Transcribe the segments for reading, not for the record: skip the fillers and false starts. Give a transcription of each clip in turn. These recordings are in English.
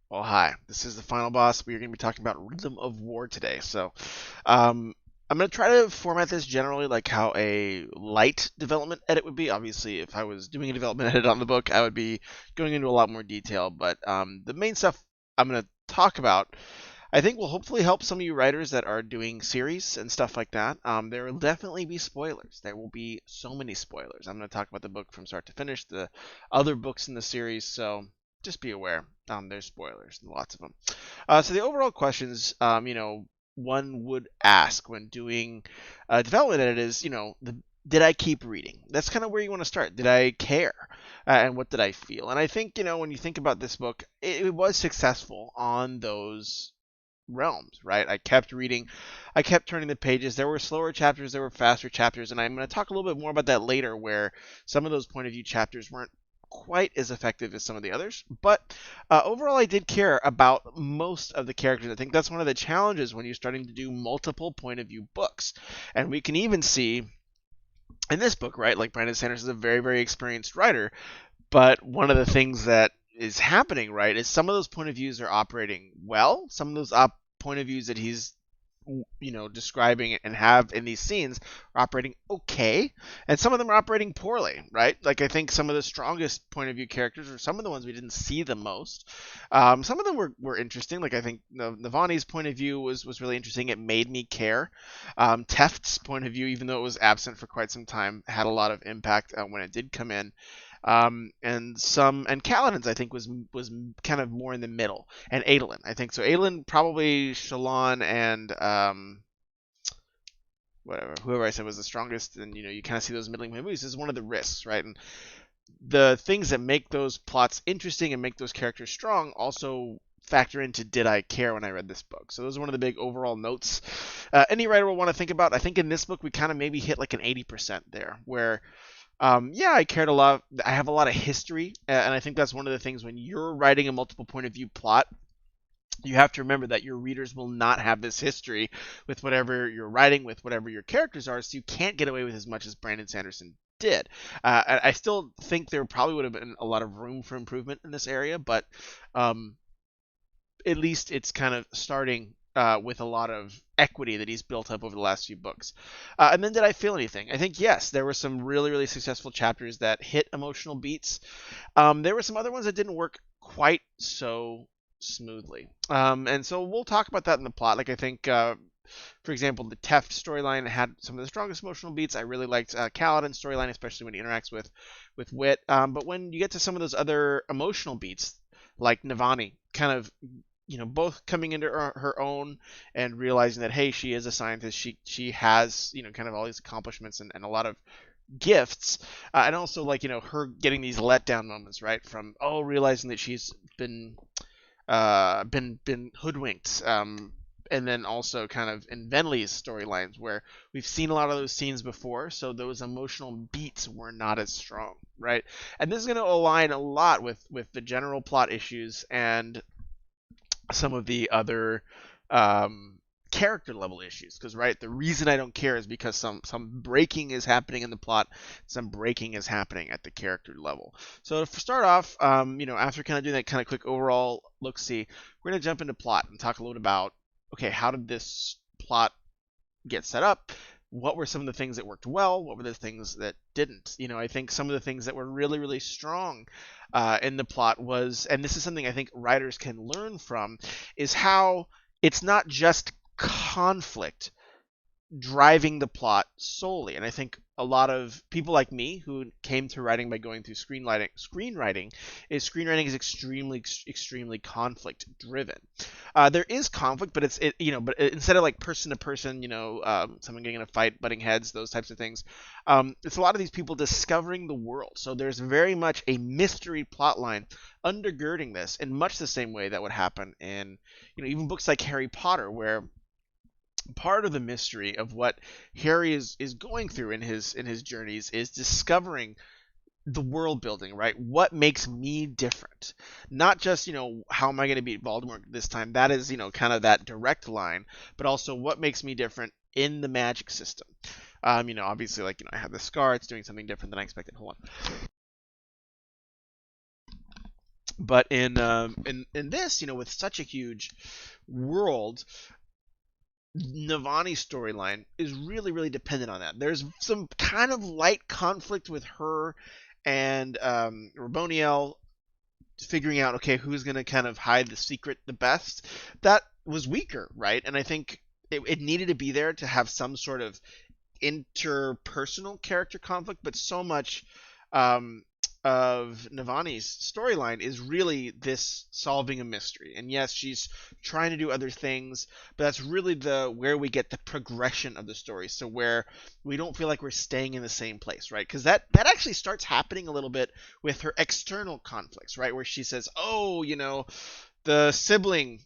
Well, hi. This is the final boss. We are going to be talking about Rhythm of War today. Um, I'm going to try to format this generally like how a light development edit would be. Obviously, if I was doing a development edit on the book, I would be going into a lot more detail. But the main stuff I'm going to talk about, I think, will hopefully help some of you writers that are doing series and stuff like that. There will definitely be spoilers. There will be so many spoilers. I'm going to talk about the book from start to finish, the other books in the series. So just be aware. There's spoilers, lots of them. So the overall questions, one would ask when doing development edit is, did I keep reading? That's kind of where you want to start. Did I care? And what did I feel? And I think, when you think about this book, it was successful on those realms, right? I kept reading, I kept turning the pages. There were slower chapters, there were faster chapters, and I'm going to talk a little bit more about that later, where some of those point of view chapters weren't quite as effective as some of the others. But overall, I did care about most of the characters. I think that's one of the challenges when you're starting to do multiple point of view books. And we can even see in this book, right, like Brandon Sanderson is a very, very experienced writer. But one of the things that is happening, right, is some of those point of views are operating well. Some of those point of views that he's describing and have in these scenes are operating okay, and some of them are operating poorly, right? Like I think some of the strongest point of view characters are some of the ones we didn't see the most. Some of them were interesting. Like I think Navani's point of view was really interesting. It made me care. Teft's point of view, even though it was absent for quite some time, had a lot of impact when it did come in. And Kaladin's I think was kind of more in the middle, and Adolin I think so. Adolin probably Shalon and whatever whoever I said was the strongest, and you kind of see those middling movies is one of the risks, right? And the things that make those plots interesting and make those characters strong also factor into did I care when I read this book. So those are one of the big overall notes any writer will want to think about. I think in this book we kind of maybe hit like an 80% there, where yeah, I cared a lot. I have a lot of history, and I think that's one of the things when you're writing a multiple point of view plot. You have to remember that your readers will not have this history with whatever you're writing, with whatever your characters are, so you can't get away with as much as Brandon Sanderson did. I still think there probably would have been a lot of room for improvement in this area, but um, at least it's kind of starting with a lot of equity that he's built up over the last few books. And then did I feel anything? I think yes, there were some really, really successful chapters that hit emotional beats. There were some other ones that didn't work quite so smoothly. And so we'll talk about that in the plot. Like I think, for example, the Teft storyline had some of the strongest emotional beats. I really liked Kaladin's storyline, especially when he interacts with Wit. But when you get to some of those other emotional beats, like Navani, kind of both coming into her own and realizing that hey, she is a scientist, she has kind of all these accomplishments and a lot of gifts, and also like her getting these letdown moments, right, from realizing that she's been hoodwinked, and then also kind of in Venli's storylines where we've seen a lot of those scenes before, so those emotional beats were not as strong, right? And this is going to align a lot with the general plot issues and some of the other character level issues, because right, the reason I don't care is because some breaking is happening in the plot, some breaking is happening at the character level. So to start off, after kind of doing that kind of quick overall look see, we're going to jump into plot and talk a little bit about, okay, how did this plot get set up? What were some of the things that worked well? What were the things that didn't? I think some of the things that were really, really strong in the plot was, and this is something I think writers can learn from, is how it's not just conflict driving the plot solely. And I think a lot of people like me who came to writing by going through screenwriting is extremely conflict driven. There is conflict, but instead of like person to person, someone getting in a fight, butting heads, those types of things, it's a lot of these people discovering the world. So there's very much a mystery plot line undergirding this in much the same way that would happen in even books like Harry Potter, where part of the mystery of what Harry is going through in his journeys is discovering the world building, right? What makes me different? Not just, how am I going to beat Voldemort this time? That is, kind of that direct line, but also what makes me different in the magic system. Obviously, like, I have the scar, it's doing something different than I expected. Hold on. But in this, with such a huge world, Navani's storyline is really, really dependent on that. There's some kind of light conflict with her and Raboniel figuring out, okay, who's going to kind of hide the secret the best. That was weaker, right? And I think it needed to be there to have some sort of interpersonal character conflict, but so much um, of Navani's storyline is really this solving a mystery. And yes, she's trying to do other things, but that's really the where we get the progression of the story. So where we don't feel like we're staying in the same place, right? Because that actually starts happening a little bit with her external conflicts, right? Where she says, "Oh, the sibling,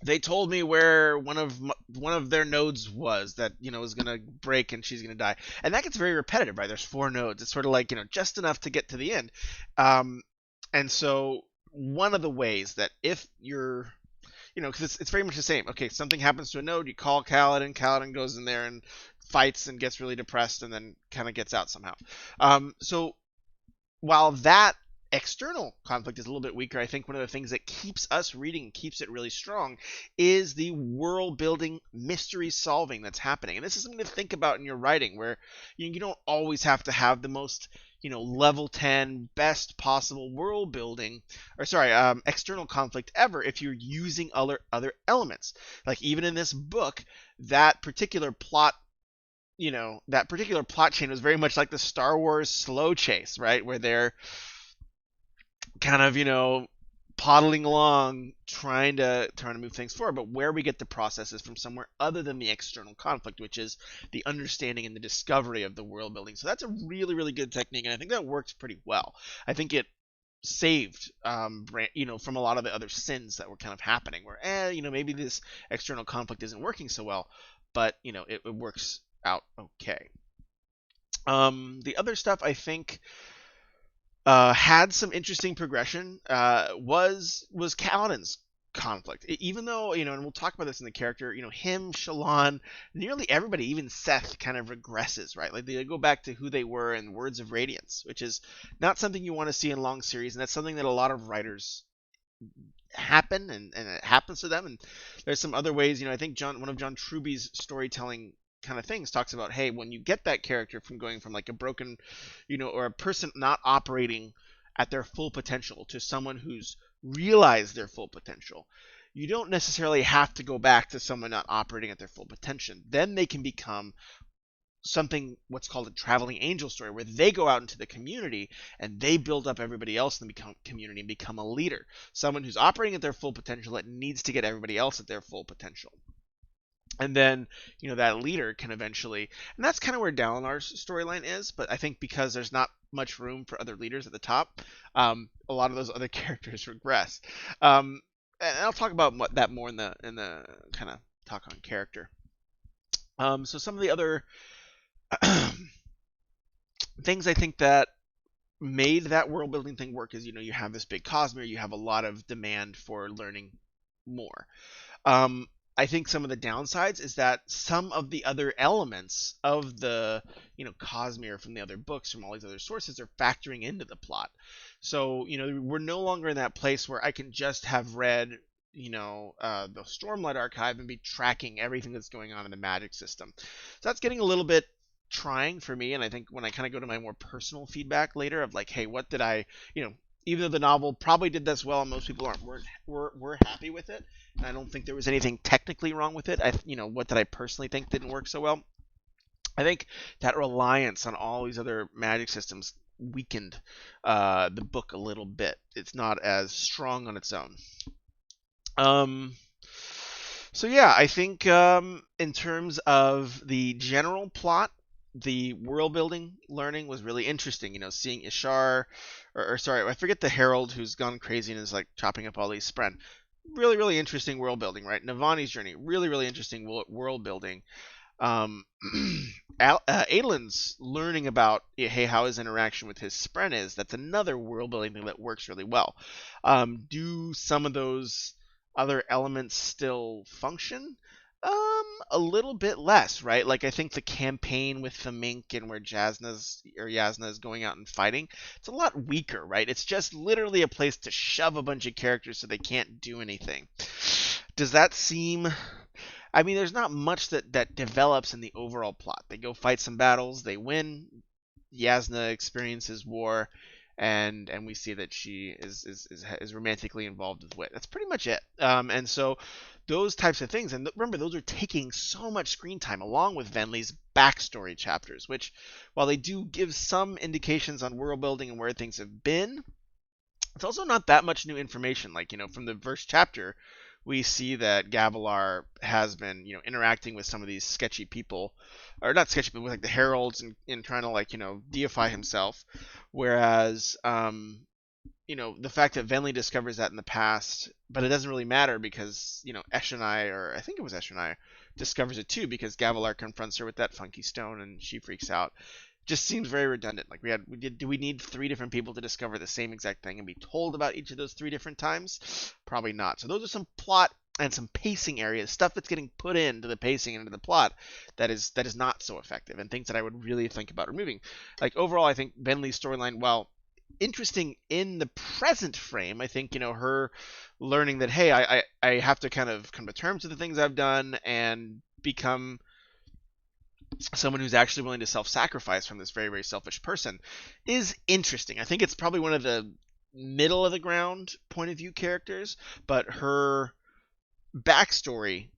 they told me where one of their nodes was that was gonna break and she's gonna die," and that gets very repetitive, right? There's four nodes. It's sort of like just enough to get to the end, um, and so one of the ways that if you're because it's very much the same. Okay, something happens to a node, you call Kaladin. Kaladin goes in there and fights and gets really depressed and then kind of gets out somehow. So while that external conflict is a little bit weaker, I think one of the things that keeps us reading, keeps it really strong, is the world building, mystery solving that's happening. And this is something to think about in your writing, where you don't always have to have the most level 10 best possible world building, or sorry, external conflict ever, if you're using other elements. Like even in this book, that particular plot that particular plot chain was very much like the Star Wars slow chase, right? Where they're kind of, poddling along, trying to move things forward. But where we get the process is from somewhere other than the external conflict, which is the understanding and the discovery of the world building. So that's a really, really good technique, and I think that works pretty well. I think it saved from a lot of the other sins that were kind of happening where maybe this external conflict isn't working so well, but it works out okay. The other stuff I think had some interesting progression was Kaladin's conflict. Even though, and we'll talk about this in the character, him, Shallan, nearly everybody, even Seth, kind of regresses, right? Like they go back to who they were in Words of Radiance, which is not something you want to see in long series, and that's something that a lot of writers happen and it happens to them. And there's some other ways, I think one of John Truby's storytelling kind of things talks about, hey, when you get that character from going from like a broken or a person not operating at their full potential to someone who's realized their full potential, you don't necessarily have to go back to someone not operating at their full potential. Then they can become something, what's called a traveling angel story, where they go out into the community and they build up everybody else in the community and become a leader, someone who's operating at their full potential that needs to get everybody else at their full potential. And then that leader can eventually, and that's kind of where Dalinar's storyline is, but I think because there's not much room for other leaders at the top, a lot of those other characters regress. And I'll talk about that more in the kind of talk on character. So some of the other things I think that made that world building thing work is you have this big Cosmere, you have a lot of demand for learning more. I think some of the downsides is that some of the other elements of the Cosmere from the other books, from all these other sources, are factoring into the plot. So we're no longer in that place where I can just have read the Stormlight Archive and be tracking everything that's going on in the magic system. So that's getting a little bit trying for me, and I think when I kind of go to my more personal feedback later of like, hey, what did I, even though the novel probably did this well and most people were happy with it, and I don't think there was anything technically wrong with it. What did I personally think didn't work so well? I think that reliance on all these other magic systems weakened the book a little bit. It's not as strong on its own. So yeah, I think in terms of the general plot, the world building learning was really interesting. Seeing Ishar, or sorry, I forget the Herald who's gone crazy and is like chopping up all these spren. Really, really interesting world building, right? Navani's journey, really, really interesting world building. Adolin's learning about, hey, how his interaction with his spren is. That's another world building thing that works really well. Do some of those other elements still function? A little bit less, right? Like I think the campaign with the Mink and where Yasna is going out and fighting, it's a lot weaker, right? It's just literally a place to shove a bunch of characters so they can't do anything. Does that seem? I mean, there's not much that develops in the overall plot. They go fight some battles, they win. Yasna experiences war, and we see that she is romantically involved with Wit. That's pretty much it. And so those types of things, and remember, those are taking so much screen time along with Venli's backstory chapters, which, while they do give some indications on world building and where things have been, it's also not that much new information. Like, from the first chapter, we see that Gavilar has been, interacting with some of these sketchy people, or not sketchy, but with like the heralds and trying to like, deify himself. Whereas, the fact that Venli discovers that in the past, but it doesn't really matter because, Eshonai, or I think it was Eshonai, discovers it too because Gavilar confronts her with that funky stone and she freaks out. Just seems very redundant. Like do we need three different people to discover the same exact thing and be told about each of those three different times? Probably not. So those are some plot and some pacing areas, stuff that's getting put into the pacing and into the plot that is not so effective, and things that I would really think about removing. Like overall, I think Venli's storyline, while interesting in the present frame, I think her learning that, hey, I have to kind of come to terms with the things I've done and become someone who's actually willing to self-sacrifice from this very, very selfish person is interesting. I think it's probably one of the middle of the ground point of view characters, but her backstory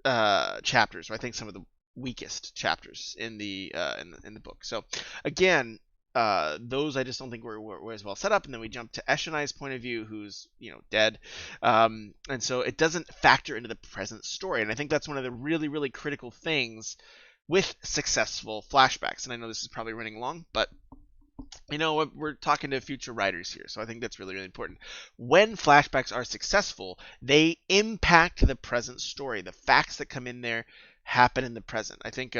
chapters are, I think, some of the weakest chapters in the book. So again, those I just don't think were as well set up. And then we jump to Eshonai's point of view, who's dead, and so it doesn't factor into the present story. And I think that's one of the really, really critical things with successful flashbacks. And I know this is probably running long, but we're talking to future writers here, so I think that's really, really important. When flashbacks are successful, they impact the present story. The facts that come in there happen in the present. I think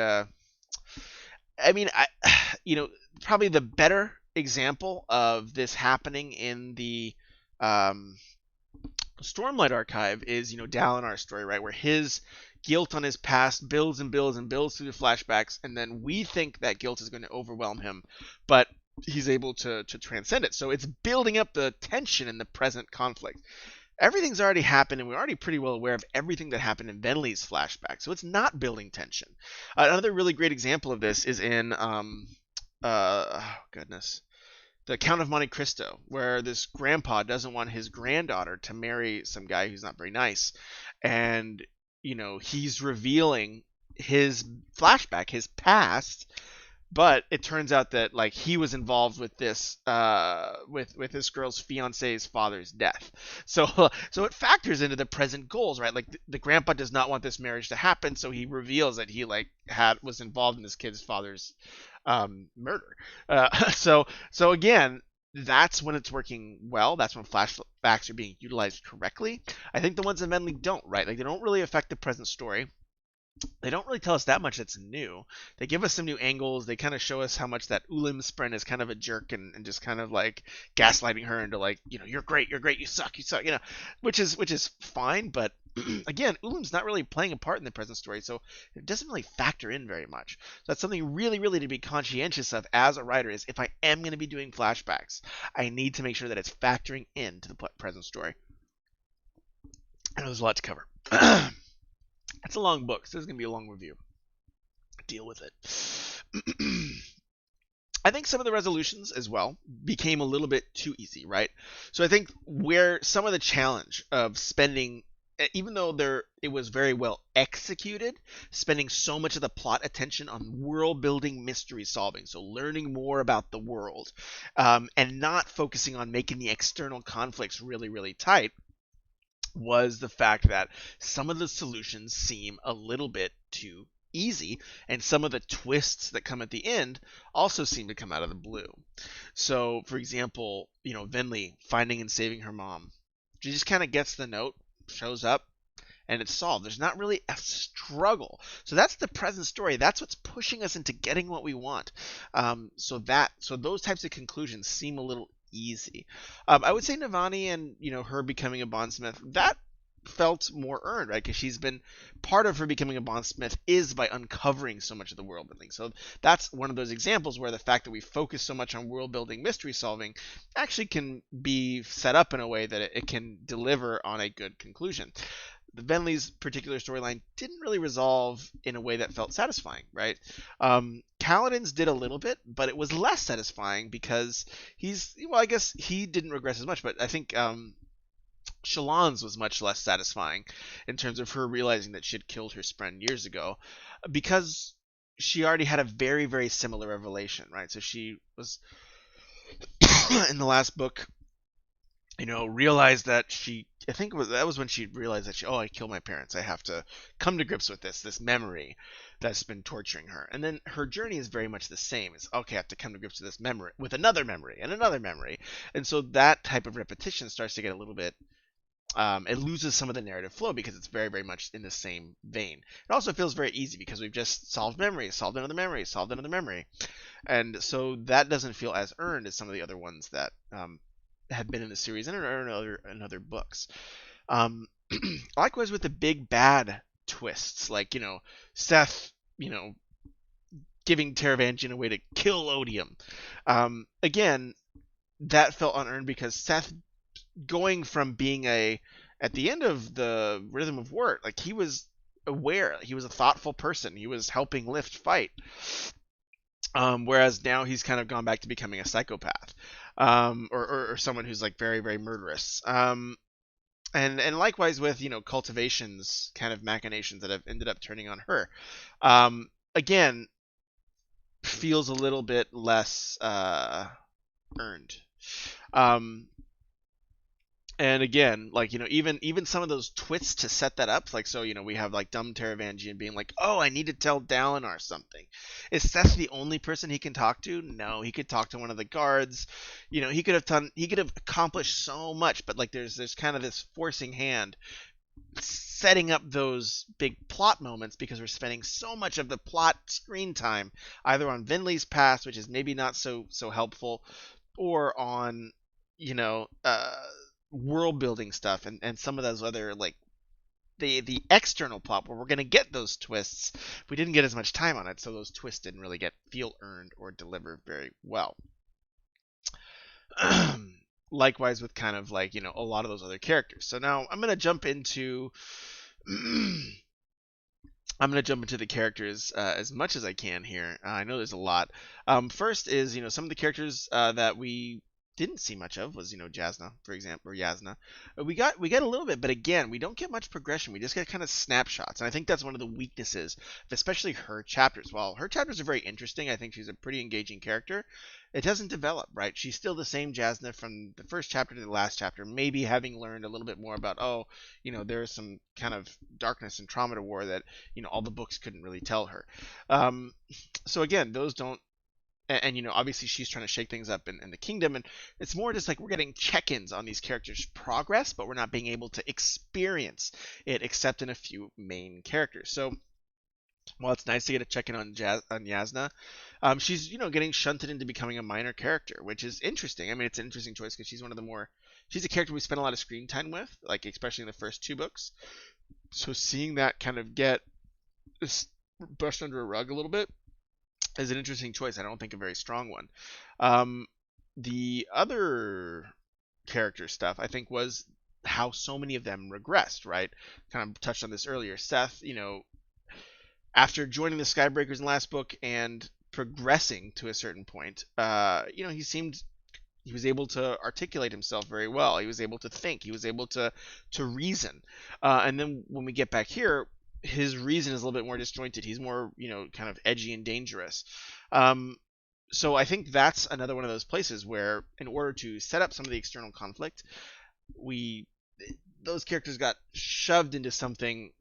probably the better example of this happening in the Stormlight archive is, Dalinar's story, right? Where his guilt on his past builds and builds and builds through the flashbacks, and then we think that guilt is going to overwhelm him, but he's able to transcend it. So it's building up the tension in the present conflict. Everything's already happened, and we're already pretty well aware of everything that happened in Venli's flashback, so it's not building tension. Another really great example of this is in the Count of Monte Cristo, where this grandpa doesn't want his granddaughter to marry some guy who's not very nice, and he's revealing his flashback, his past. But it turns out that like he was involved with this with this girl's fiance's father's death. So it factors into the present goals, right? Like the grandpa does not want this marriage to happen, so he reveals that he was involved in this kid's father's murder. So again, that's when it's working well. That's when flashbacks are being utilized correctly. I think the ones in Venli don't, right? Like they don't really affect the present story. They don't really tell us that much that's new. They give us some new angles. They kind of show us how much that Ulim Spren is kind of a jerk and just kind of like gaslighting her into like, you're great, you suck, which is fine. But again, Ulim's not really playing a part in the present story, so it doesn't really factor in very much. So that's something really, really to be conscientious of as a writer is if I am going to be doing flashbacks, I need to make sure that it's factoring into the present story. I know there's a lot to cover. It's a long book, so this is going to be a long review. Deal with it. I think some of the resolutions as well became a little bit too easy, right? So I think where some of the challenge of spending, even though it was very well executed, spending so much of the plot attention on world building, mystery solving, so learning more about the world, and not focusing on making the external conflicts really, really tight, was the fact that some of the solutions seem a little bit too easy, and some of the twists that come at the end also seem to come out of the blue. So, for example, Venli finding and saving her mom. She just kind of gets the note, shows up, and it's solved. There's not really a struggle. So that's the present story. That's what's pushing us into getting what we want. So those types of conclusions seem a little easy. I would say Navani and her becoming a bondsmith, that felt more earned, right? Because she's been part of her becoming a bondsmith is by uncovering so much of the world building. So that's one of those examples where the fact that we focus so much on world building, mystery solving, actually can be set up in a way that it can deliver on a good conclusion. The Venley's particular storyline didn't really resolve in a way that felt satisfying, right? Kaladin's did a little bit, but it was less satisfying because I guess he didn't regress as much, but I think Shallan's was much less satisfying in terms of her realizing that she had killed her friend years ago, because she already had a very, very similar revelation, right? So she was in the last book, realized that I think that was when she realized that I killed my parents. I have to come to grips with this memory that's been torturing her. And then her journey is very much the same. It's, okay, I have to come to grips with this memory, with another memory, and another memory. And so that type of repetition starts to get a little bit, it loses some of the narrative flow because it's very, very much in the same vein. It also feels very easy because we've just solved memory, solved another memory, solved another memory. And so that doesn't feel as earned as some of the other ones that had been in the series and in other books. Likewise with the big bad twists, like, Seth, giving Taravangian a way to kill Odium. Again, that felt unearned because Seth going from being at the end of the Rhythm of War, like, he was aware, he was a thoughtful person, he was helping Lift fight. Whereas now he's kind of gone back to becoming a psychopath, or someone who's like very, very murderous. And likewise with Cultivation's kind of machinations that have ended up turning on her. Again, feels a little bit less earned. And again, like, even some of those twists to set that up, like, so, we have like dumb Taravangian being like, oh, I need to tell Dalinar something. Is Seth the only person he can talk to? No, he could talk to one of the guards. He could have accomplished so much, but like there's kind of this forcing hand setting up those big plot moments because we're spending so much of the plot screen time either on Vinley's past, which is maybe not so helpful, or on, world building stuff and some of those other, like, the external plot where we're going to get those twists. We didn't get as much time on it, so those twists didn't really feel earned or deliver very well. Likewise with kind of like, a lot of those other characters. So now I'm going to jump into the characters as much as I can here. I know there's a lot. First is, some of the characters that we didn't see much of was, Jasna, for example, or Yasna. We got a little bit, but again, we don't get much progression. We just get kind of snapshots, and I think that's one of the weaknesses of especially her chapters. While her chapters are very interesting, I think she's a pretty engaging character. It doesn't develop, right? She's still the same Jasna from the first chapter to the last chapter, maybe having learned a little bit more about, there's some kind of darkness and trauma to war that, all the books couldn't really tell her. So again, those don't. And obviously she's trying to shake things up in the kingdom, and it's more just like we're getting check-ins on these characters' progress, but we're not being able to experience it except in a few main characters. So while it's nice to get a check-in on Yasna, she's getting shunted into becoming a minor character, which is interesting. I mean, it's an interesting choice because she's a character we spent a lot of screen time with, like especially in the first two books. So seeing that kind of get brushed under a rug a little bit is an interesting choice. I don't think a very strong one. The other character stuff, I think, was how so many of them regressed, right? Kind of touched on this earlier. Seth, after joining the Skybreakers in the last book and progressing to a certain point, he was able to articulate himself very well. He was able to think. He was able to reason. And then when we get back here, his reason is a little bit more disjointed. He's more, kind of edgy and dangerous. So I think that's another one of those places where, in order to set up some of the external conflict, those characters got shoved into something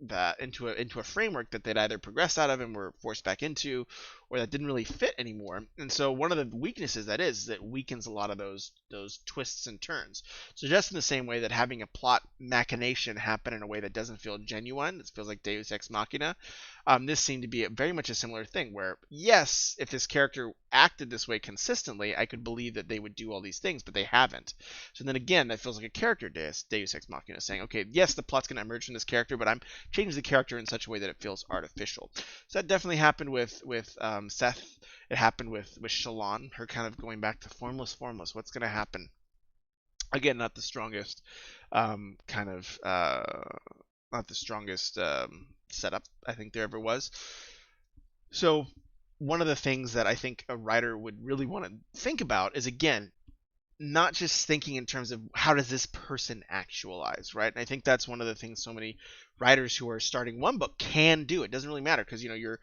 into a framework that they'd either progressed out of and were forced back into, or that didn't really fit anymore. And so one of the weaknesses that is that weakens a lot of those twists and turns. So just in the same way that having a plot machination happen in a way that doesn't feel genuine, it feels like Deus Ex Machina, this seemed to be very much a similar thing where, yes, if this character acted this way consistently, I could believe that they would do all these things, but they haven't. So then again, that feels like a character Deus Ex Machina saying, okay, yes, the plot's going to emerge from this character, but I'm changing the character in such a way that it feels artificial. So that definitely happened with Seth. It happened with Shalon, her kind of going back to formless. What's going to happen? Again, not the strongest kind of not the strongest setup I think there ever was. So one of the things that I think a writer would really want to think about is, again, not just thinking in terms of how does this person actualize, right? And I think that's one of the things so many writers who are starting one book can do. It doesn't really matter because if you're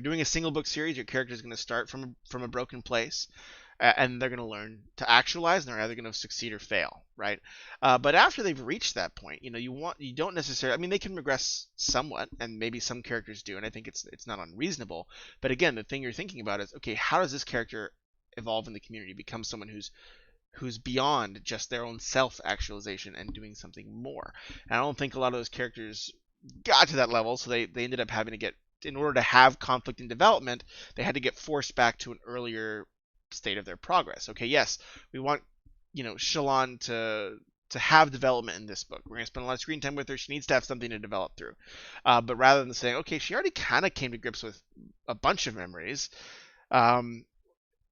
doing a single book series, your character is going to start from a broken place, and they're going to learn to actualize, and they're either going to succeed or fail, right? But after they've reached that point, you don't necessarily. I mean, they can regress somewhat, and maybe some characters do, and I think it's not unreasonable. But again, the thing you're thinking about is, okay, how does this character evolve in the community, become someone who's beyond just their own self-actualization and doing something more. And I don't think a lot of those characters got to that level, so they ended up having to get, in order to have conflict in development, they had to get forced back to an earlier state of their progress. Okay, yes, we want, Shalon to have development in this book. We're going to spend a lot of screen time with her. She needs to have something to develop through. But rather than saying, okay, she already kind of came to grips with a bunch of memories,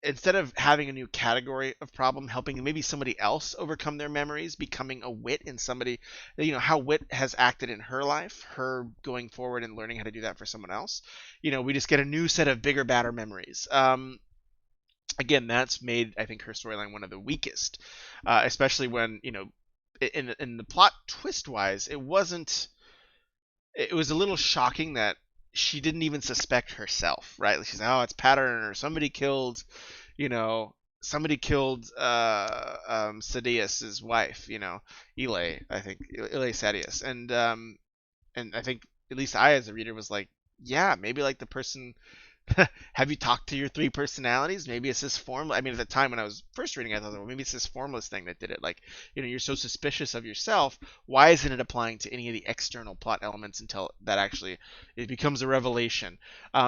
instead of having a new category of problem, helping maybe somebody else overcome their memories, becoming a wit in somebody, how wit has acted in her life, her going forward and learning how to do that for someone else, we just get a new set of bigger, badder memories. Again, that's made, I think, her storyline one of the weakest, especially when, in the plot twist wise, it was a little shocking that she didn't even suspect herself, right? She's like, oh, it's pattern, or somebody killed Sadeas's wife, Ile, I think, Ile Sadeas, and I think at least I, as a reader, was like, yeah, maybe like the person. Have you talked to your three personalities? Maybe it's this form. I mean, at the time when I was first reading, I thought, well, maybe it's this formless thing that did it. Like, you're so suspicious of yourself. Why isn't it applying to any of the external plot elements until that actually it becomes a revelation?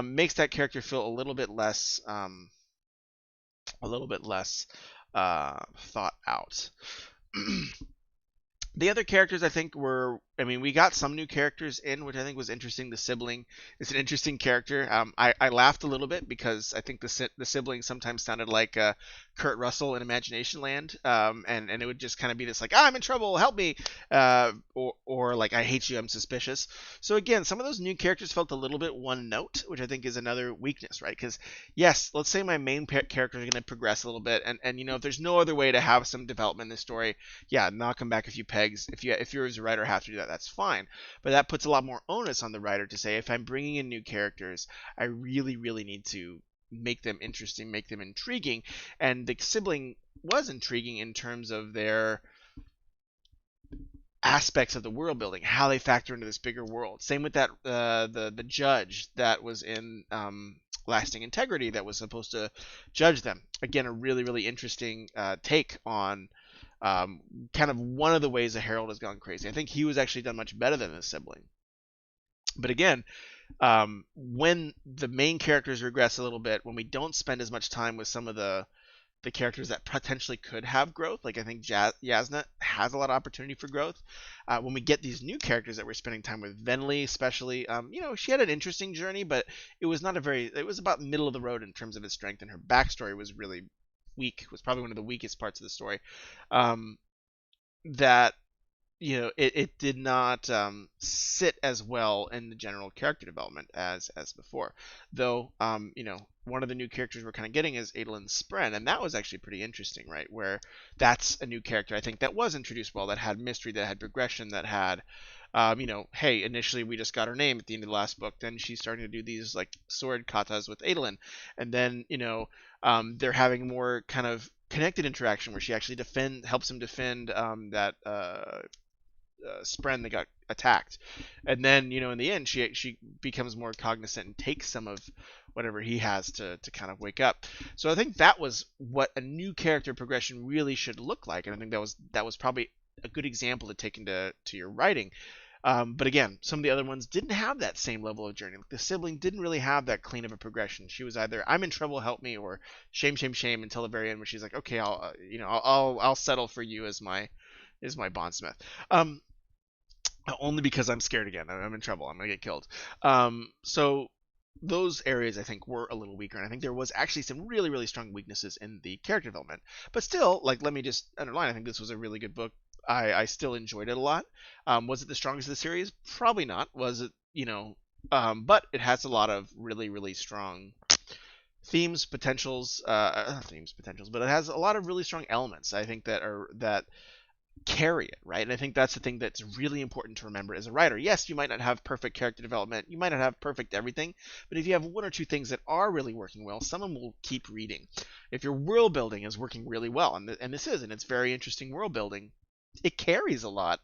Makes that character feel a little bit less, thought out. The other characters, I think, we got some new characters in, which I think was interesting. The sibling is an interesting character. I laughed a little bit because I think the sibling sometimes sounded like Kurt Russell in Imagination Land, and it would just kind of be this like, I'm in trouble, help me, or like, I hate you, I'm suspicious. So again, some of those new characters felt a little bit one note, which I think is another weakness, right? Because yes, let's say my main character is going to progress a little bit, and if there's no other way to have some development in the story, yeah, knock him back a few pegs. If you as a writer have to do that, that's fine. But that puts a lot more onus on the writer to say, if I'm bringing in new characters, I really, really need to make them interesting, make them intriguing. And the sibling was intriguing in terms of their aspects of the world building, how they factor into this bigger world. Same with that the judge that was in Lasting Integrity that was supposed to judge them. Again, a really, really interesting take on kind of one of the ways a Herald has gone crazy. I think he was actually done much better than his sibling. But again, when the main characters regress a little bit, when we don't spend as much time with some of the characters that potentially could have growth, like I think Yasna has a lot of opportunity for growth. When we get these new characters that we're spending time with, Venli especially, she had an interesting journey, but it was about middle of the road in terms of its strength, and her backstory was really weak, was probably one of the weakest parts of the story. That it did not sit as well in the general character development as before. Though one of the new characters we're kind of getting is Adolin Spren, and that was actually pretty interesting, right? Where that's a new character I think that was introduced well, that had mystery, that had progression, that had hey, initially we just got her name at the end of the last book, then she's starting to do these like sword katas with Adolin, and then they're having more kind of connected interaction where she actually helps him defend that Spren that got attacked, and then in the end she becomes more cognizant and takes some of whatever he has to kind of wake up. So I think that was what a new character progression really should look like, and I think that was probably a good example to take into your writing. But again, some of the other ones didn't have that same level of journey. Like the sibling didn't really have that clean of a progression. She was either I'm in trouble, help me, or shame, shame, shame until the very end, where she's like, okay, I'll settle for you as my bondsmith. Um, Only because I'm scared again. I'm in trouble. I'm gonna get killed. So those areas I think were a little weaker, and I think there was actually some really really strong weaknesses in the character development. But still, like let me just underline, I think this was a really good book. I still enjoyed it a lot. Was it the strongest of the series? Probably not. Was it but it has a lot of really really strong themes potentials, but it has a lot of really strong elements. I think that carry it, right? And I think that's the thing that's really important to remember as a writer. Yes, you might not have perfect character development, you might not have perfect everything, but if you have one or two things that are really working well, someone will keep reading. If your world building is working really well, and this is, and it's very interesting world building, it carries a lot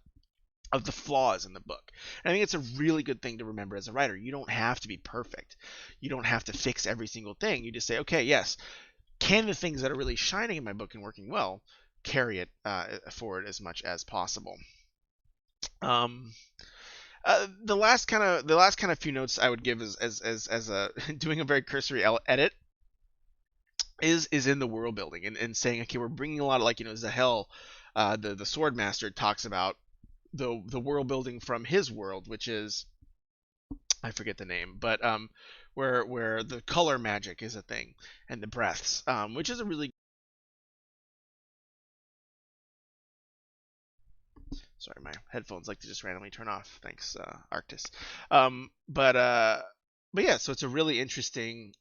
of the flaws in the book. And I think it's a really good thing to remember as a writer. You don't have to be perfect. You don't have to fix every single thing. You just say, okay, yes, can the things that are really shining in my book and working well carry it forward as much as possible. Um, the last kind of few notes I would give as a doing a very cursory edit is in the world building and saying, okay, we're bringing a lot of, like, Zahel, the sword master, talks about the world building from his world, which is, I forget the name, but where the color magic is a thing, and the breaths, which is a really, sorry, my headphones like to just randomly turn off. Thanks, Arctis. But yeah, so it's a really interesting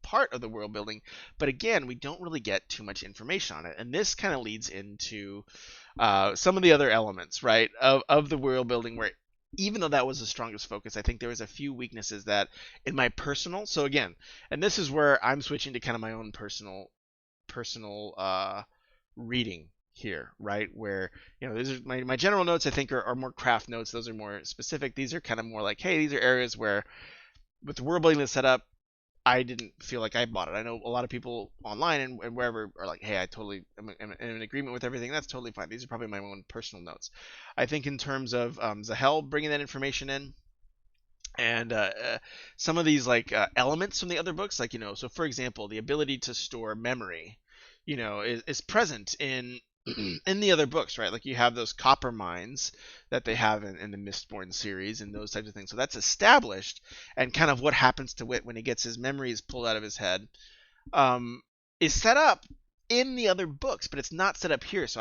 part of the world building. But again, we don't really get too much information on it, and this kind of leads into some of the other elements, right, of the world building, where even though that was the strongest focus, I think there was a few weaknesses that in my personal. So again, and this is where I'm switching to kind of my own personal reading here, right? Where, these are my general notes, I think, are more craft notes. Those are more specific. These are kind of more like, hey, these are areas where with the world building that's set up, I didn't feel like I bought it. I know a lot of people online and wherever are like, hey, I totally am in agreement with everything. That's totally fine. These are probably my own personal notes. I think in terms of Zahel bringing that information in, and some of these like elements from the other books, like, so for example, the ability to store memory, is present in in the other books, right? Like you have those copper mines that they have in the Mistborn series and those types of things. So that's established, and kind of what happens to Wit when he gets his memories pulled out of his head is set up in the other books, but it's not set up here. So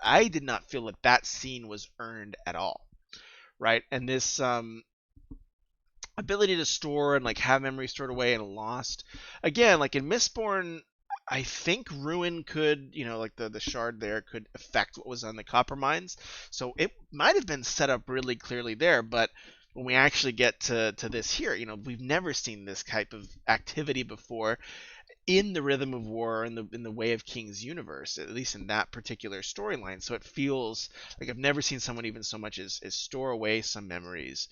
I did not feel that that scene was earned at all, right? And this ability to store and like have memory stored away and lost, again, like in Mistborn, I think Ruin could, like the shard there could affect what was on the copper mines. So it might have been set up really clearly there, but when we actually get to this here, we've never seen this type of activity before in the Rhythm of War, in the Way of Kings universe, at least in that particular storyline. So it feels like I've never seen someone even so much as store away some memories.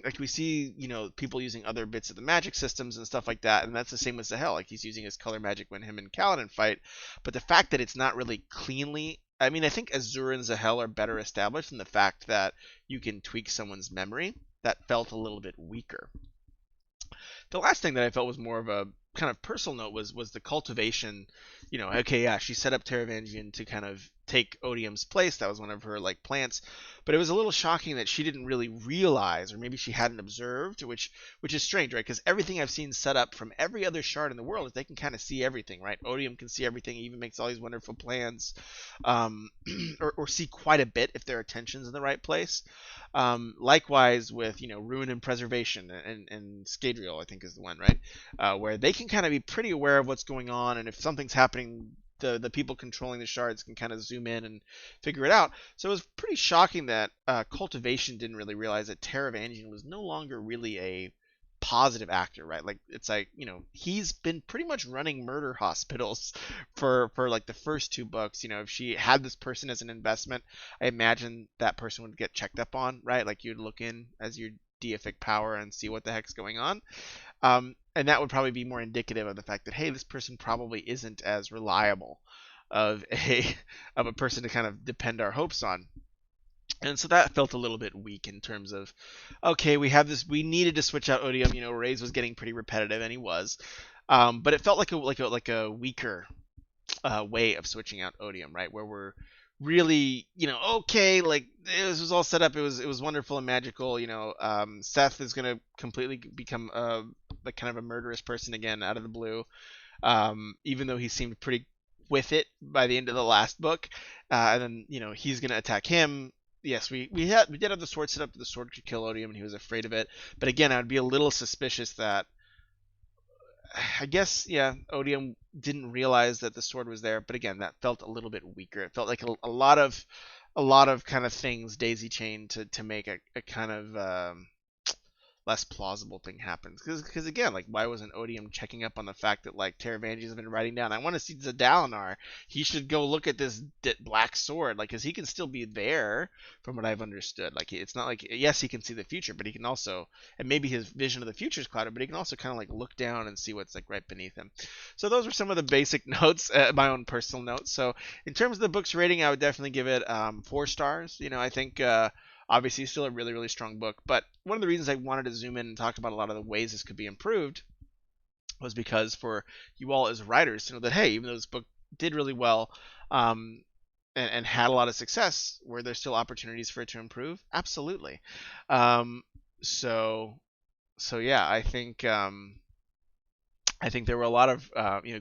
Like we see, people using other bits of the magic systems and stuff like that, and that's the same with Zahel. Like he's using his color magic when him and Kaladin fight, but the fact that it's not really cleanly, I mean, I think Azur and Zahel are better established than the fact that you can tweak someone's memory. That felt a little bit weaker. The last thing that I felt was more of a kind of personal note was the cultivation. Okay, yeah, she set up Taravangian to kind of take Odium's place. That was one of her like plants, but it was a little shocking that she didn't really realize, or maybe she hadn't observed, which is strange, right? Because everything I've seen set up from every other shard in the world is they can kind of see everything, right? Odium can see everything, he even makes all these wonderful plans, or see quite a bit if their attention's in the right place. Likewise with Ruin and Preservation and Scadrial, I think is the one, right? Where they can kind of be pretty aware of what's going on, and if something's happening, the people controlling the shards can kind of zoom in and figure it out. So it was pretty shocking that Cultivation didn't really realize that Taravangian was no longer really a positive actor, right? Like it's like he's been pretty much running murder hospitals for like the first two books. If she had this person as an investment, I imagine that person would get checked up on, right? Like you'd look in as you're deific power and see what the heck's going on. And that would probably be more indicative of the fact that, hey, this person probably isn't as reliable of a of a person to kind of depend our hopes on. And so that felt a little bit weak in terms of, okay, we have this, we needed to switch out Odium. Reyes was getting pretty repetitive, and he was, but it felt like a weaker way of switching out Odium, right? Where we're really, okay, like this was all set up. It was wonderful and magical. Seth is gonna completely become like kind of a murderous person again out of the blue. Even though he seemed pretty with it by the end of the last book, and then he's gonna attack him. Yes, we did have the sword set up. The sword could kill Odium, and he was afraid of it. But again, I would be a little suspicious that, I guess, yeah, Odium didn't realize that the sword was there. But again, that felt a little bit weaker. It felt like a lot of kind of things daisy chained to make a kind of less plausible thing happens. Because again, like, why wasn't Odium checking up on the fact that, like, Taravangian has been writing down, I want to see Dalinar. He should go look at this black sword, like, because he can still be there, from what I've understood. Like, it's not like, yes, he can see the future, but he can also, and maybe his vision of the future is clouded, but he can also kind of like look down and see what's like right beneath him. So those were some of the basic notes, my own personal notes. So in terms of the book's rating, I would definitely give it 4 stars. I think. Obviously, still a really, really strong book. But one of the reasons I wanted to zoom in and talk about a lot of the ways this could be improved was because for you all as writers to know that, hey, even though this book did really well, and had a lot of success, were there still opportunities for it to improve? Absolutely. Um, so, so yeah, I think there were a lot of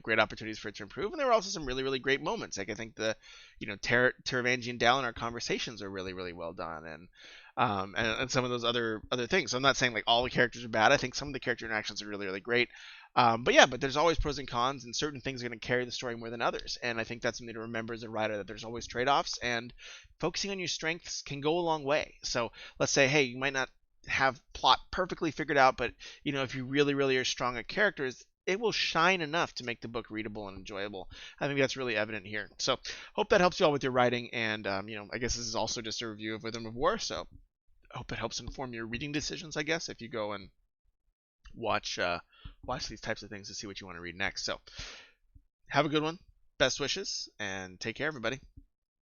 great opportunities for it to improve, and there were also some really, really great moments. Like, I think the Taravangian and Dalinar conversations are really, really well done, and some of those other things. So I'm not saying like all the characters are bad. I think some of the character interactions are really, really great. But there's always pros and cons, and certain things are going to carry the story more than others. And I think that's something to remember as a writer, that there's always trade-offs, and focusing on your strengths can go a long way. So let's say, hey, you might not have plot perfectly figured out, but if you really, really are strong at characters, it will shine enough to make the book readable and enjoyable. I think that's really evident here. So hope that helps you all with your writing. And I guess this is also just a review of Rhythm of War. So I hope it helps inform your reading decisions, I guess, if you go and watch these types of things to see what you want to read next. So have a good one. Best wishes, and take care, everybody.